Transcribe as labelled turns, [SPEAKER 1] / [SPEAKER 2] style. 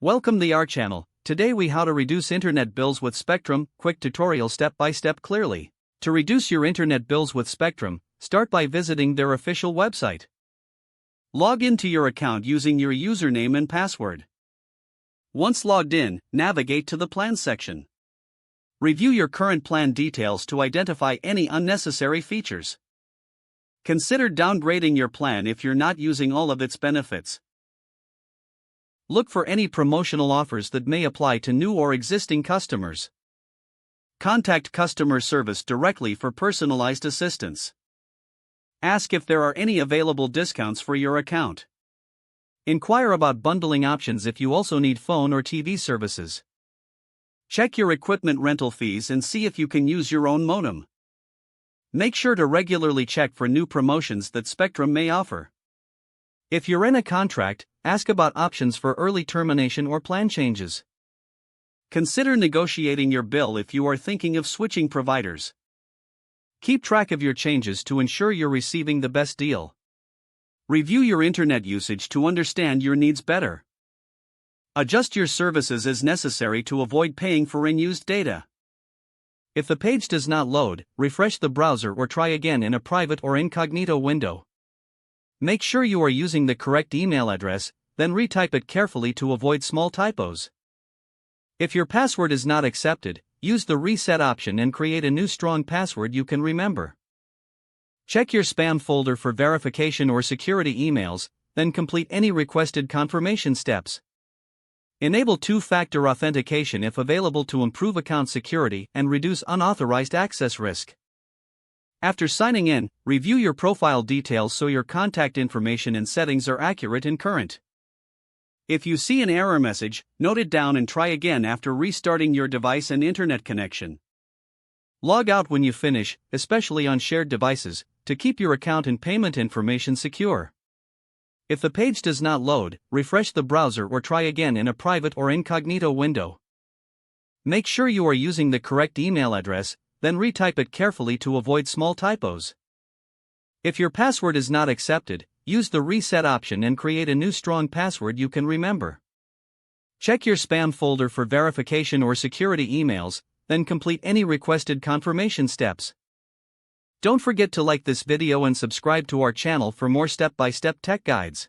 [SPEAKER 1] Welcome to our channel. Today we how to reduce internet bills with Spectrum, quick tutorial step by step clearly. To reduce your internet bills with Spectrum, start by visiting their official website. Log into your account using your username and password. Once logged in, navigate to the plan section. Review your current plan details to identify any unnecessary features. Consider downgrading your plan if you're not using all of its benefits. Look for any promotional offers that may apply to new or existing customers. Contact customer service directly for personalized assistance. Ask if there are any available discounts for your account. Inquire about bundling options if you also need phone or TV services. Check your equipment rental fees and see if you can use your own modem. Make sure to regularly check for new promotions that Spectrum may offer. If you're in a contract, ask about options for early termination or plan changes. Consider negotiating your bill if you are thinking of switching providers. Keep track of your changes to ensure you're receiving the best deal. Review your internet usage to understand your needs better. Adjust your services as necessary to avoid paying for unused data. If the page does not load, refresh the browser or try again in a private or incognito window. Make sure you are using the correct email address, then retype it carefully to avoid small typos. If your password is not accepted, use the reset option and create a new strong password you can remember. Check your spam folder for verification or security emails, then complete any requested confirmation steps. Enable two-factor authentication if available to improve account security and reduce unauthorized access risk. After signing in, review your profile details so your contact information and settings are accurate and current. If you see an error message, note it down and try again after restarting your device and internet connection. Log out when you finish, especially on shared devices, to keep your account and payment information secure. If the page does not load, refresh the browser or try again in a private or incognito window. Make sure you are using the correct email address, then retype it carefully to avoid small typos. If your password is not accepted, use the reset option and create a new strong password you can remember. Check your spam folder for verification or security emails, then complete any requested confirmation steps. Don't forget to like this video and subscribe to our channel for more step-by-step tech guides.